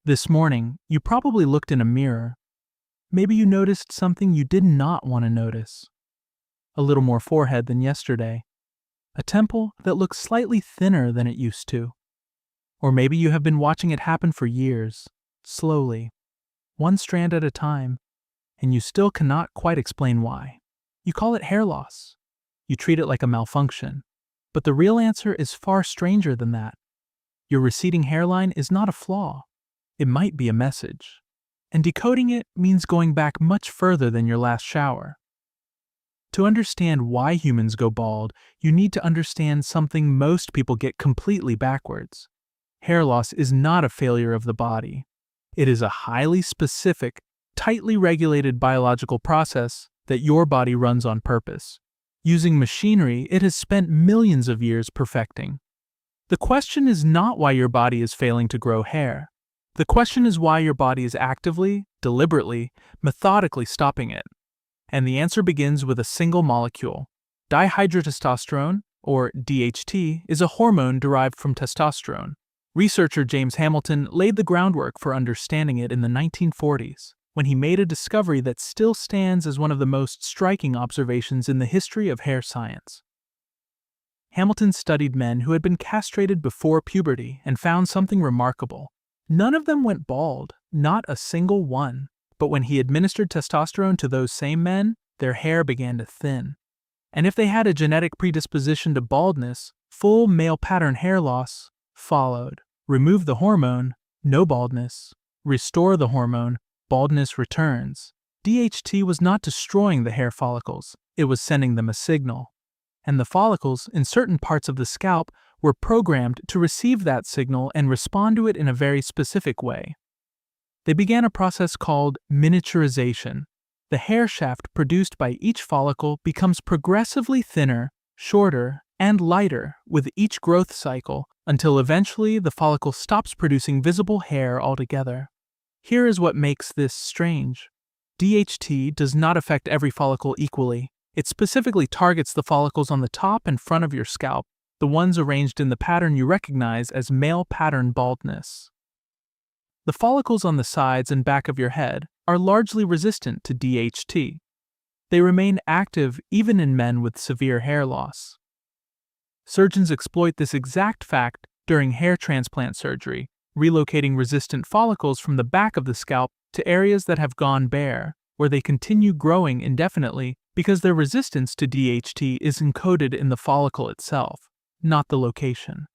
This morning, you probably looked in a mirror. Maybe you noticed something you did not want to notice. A little more forehead than yesterday. A temple that looks slightly thinner than it used to. Or maybe you have been watching it happen for years, slowly, one strand at a time, and you still cannot quite explain why. You call it hair loss. You treat it like a malfunction. But the real answer is far stranger than that. Your receding hairline is not a flaw. It might be a message. And decoding it means going back much further than your last shower. To understand why humans go bald, you need to understand something most people get completely backwards. Hair loss is not a failure of the body. It is a highly specific, tightly regulated biological process that your body runs on purpose. Using machinery it has spent millions of years perfecting. The question is not why your body is failing to grow hair. The question is why your body is actively, deliberately, methodically stopping it. And the answer begins with a single molecule. Dihydrotestosterone, or DHT, is a hormone derived from testosterone. Researcher James Hamilton laid the groundwork for understanding it in the 1940s, when he made a discovery that still stands as one of the most striking observations in the history of hair science. Hamilton studied men who had been castrated before puberty and found something remarkable. None of them went bald, not a single one. But when he administered testosterone to those same men, their hair began to thin. And if they had a genetic predisposition to baldness, full male pattern hair loss followed. Remove the hormone, no baldness. Restore the hormone, baldness returns. DHT was not destroying the hair follicles, it was sending them a signal. And the follicles, in certain parts of the scalp, were programmed to receive that signal and respond to it in a very specific way. They began a process called miniaturization. The hair shaft produced by each follicle becomes progressively thinner, shorter, and lighter with each growth cycle until eventually the follicle stops producing visible hair altogether. Here is what makes this strange. DHT does not affect every follicle equally. It specifically targets the follicles on the top and front of your scalp, the ones arranged in the pattern you recognize as male pattern baldness. The follicles on the sides and back of your head are largely resistant to DHT. They remain active even in men with severe hair loss. Surgeons exploit this exact fact during hair transplant surgery, relocating resistant follicles from the back of the scalp to areas that have gone bare, where they continue growing indefinitely because their resistance to DHT is encoded in the follicle itself, not the location.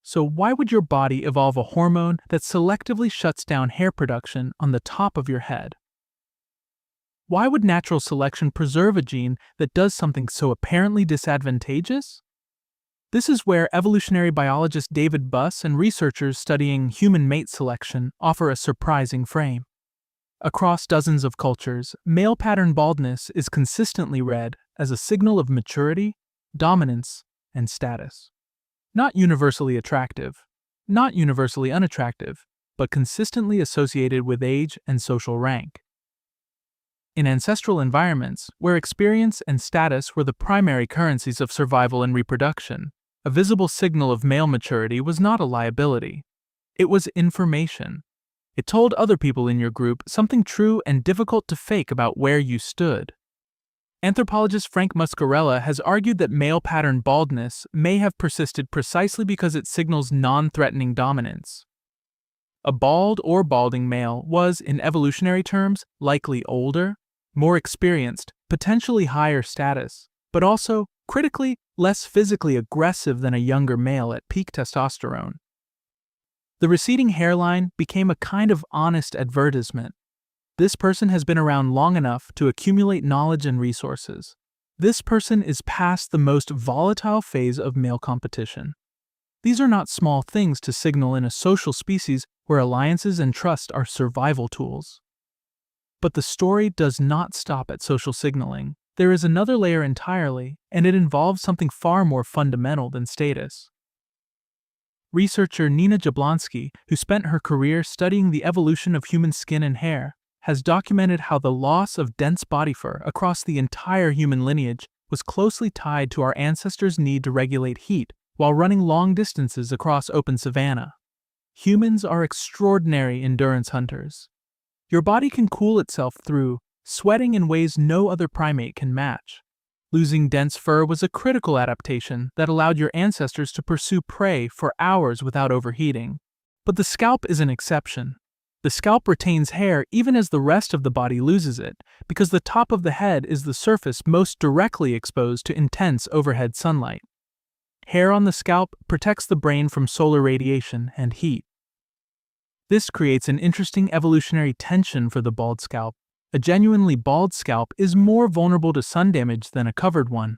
So why would your body evolve a hormone that selectively shuts down hair production on the top of your head? Why would natural selection preserve a gene that does something so apparently disadvantageous? This is where evolutionary biologist David Buss and researchers studying human mate selection offer a surprising frame. Across dozens of cultures, male pattern baldness is consistently read as a signal of maturity, dominance, and status. Not universally attractive, not universally unattractive, but consistently associated with age and social rank. In ancestral environments, where experience and status were the primary currencies of survival and reproduction, a visible signal of male maturity was not a liability. It was information. It told other people in your group something true and difficult to fake about where you stood. Anthropologist Frank Muscarella has argued that male pattern baldness may have persisted precisely because it signals non-threatening dominance. A bald or balding male was, in evolutionary terms, likely older, more experienced, potentially higher status, but also, critically, less physically aggressive than a younger male at peak testosterone. The receding hairline became a kind of honest advertisement. This person has been around long enough to accumulate knowledge and resources. This person is past the most volatile phase of male competition. These are not small things to signal in a social species where alliances and trust are survival tools. But the story does not stop at social signaling. There is another layer entirely, and it involves something far more fundamental than status. Researcher Nina Jablonski, who spent her career studying the evolution of human skin and hair, has documented how the loss of dense body fur across the entire human lineage was closely tied to our ancestors' need to regulate heat while running long distances across open savanna. Humans are extraordinary endurance hunters. Your body can cool itself through sweating in ways no other primate can match. Losing dense fur was a critical adaptation that allowed your ancestors to pursue prey for hours without overheating. But the scalp is an exception. The scalp retains hair even as the rest of the body loses it, because the top of the head is the surface most directly exposed to intense overhead sunlight. Hair on the scalp protects the brain from solar radiation and heat. This creates an interesting evolutionary tension for the bald scalp. A genuinely bald scalp is more vulnerable to sun damage than a covered one.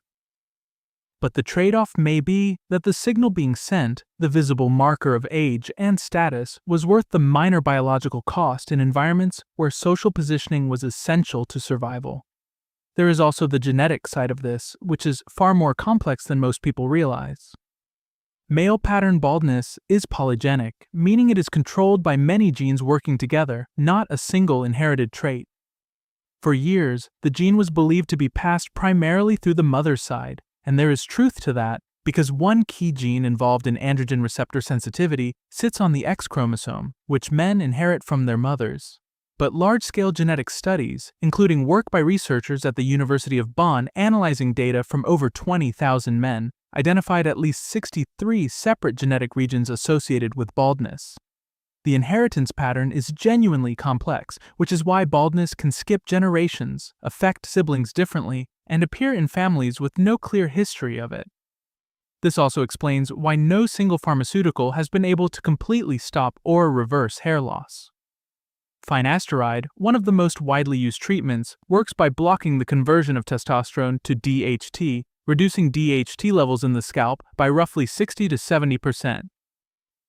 But the trade-off may be that the signal being sent, the visible marker of age and status, was worth the minor biological cost in environments where social positioning was essential to survival. There is also the genetic side of this, which is far more complex than most people realize. Male pattern baldness is polygenic, meaning it is controlled by many genes working together, not a single inherited trait. For years, the gene was believed to be passed primarily through the mother's side, and there is truth to that because one key gene involved in androgen receptor sensitivity sits on the X chromosome, which men inherit from their mothers. But large-scale genetic studies, including work by researchers at the University of Bonn analyzing data from over 20,000 men, identified at least 63 separate genetic regions associated with baldness. The inheritance pattern is genuinely complex, which is why baldness can skip generations, affect siblings differently, and appear in families with no clear history of it. This also explains why no single pharmaceutical has been able to completely stop or reverse hair loss. Finasteride, one of the most widely used treatments, works by blocking the conversion of testosterone to DHT, reducing DHT levels in the scalp by roughly 60 to 70%.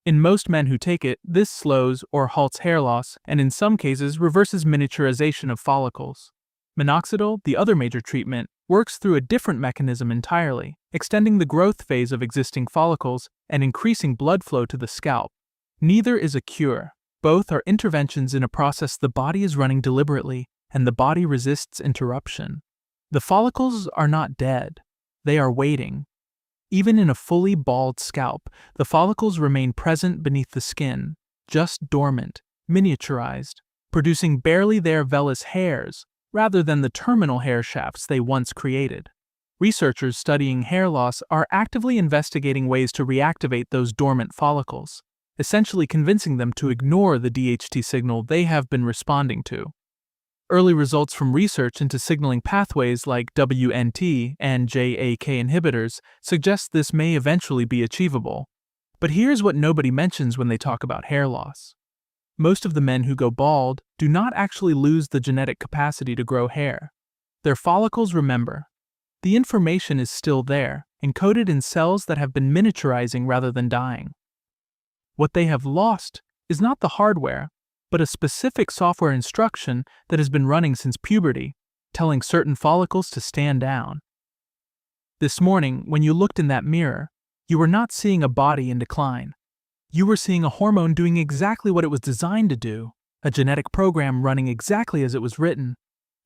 In most men who take it, this slows or halts hair loss and in some cases reverses miniaturization of follicles. Minoxidil, the other major treatment, works through a different mechanism entirely, extending the growth phase of existing follicles and increasing blood flow to the scalp. Neither is a cure. Both are interventions in a process the body is running deliberately, and the body resists interruption. The follicles are not dead. They are waiting. Even in a fully bald scalp, the follicles remain present beneath the skin, just dormant, miniaturized, producing barely their vellus hairs, rather than the terminal hair shafts they once created. Researchers studying hair loss are actively investigating ways to reactivate those dormant follicles, essentially convincing them to ignore the DHT signal they have been responding to. Early results from research into signaling pathways like WNT and JAK inhibitors suggest this may eventually be achievable. But here's what nobody mentions when they talk about hair loss. Most of the men who go bald do not actually lose the genetic capacity to grow hair. Their follicles remember. The information is still there, encoded in cells that have been miniaturizing rather than dying. What they have lost is not the hardware, but a specific software instruction that has been running since puberty, telling certain follicles to stand down. This morning, when you looked in that mirror, you were not seeing a body in decline. You were seeing a hormone doing exactly what it was designed to do, a genetic program running exactly as it was written,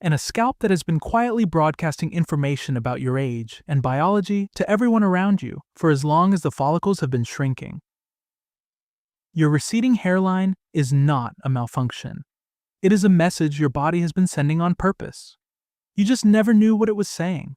and a scalp that has been quietly broadcasting information about your age and biology to everyone around you for as long as the follicles have been shrinking. Your receding hairline is not a malfunction. It is a message your body has been sending on purpose. You just never knew what it was saying.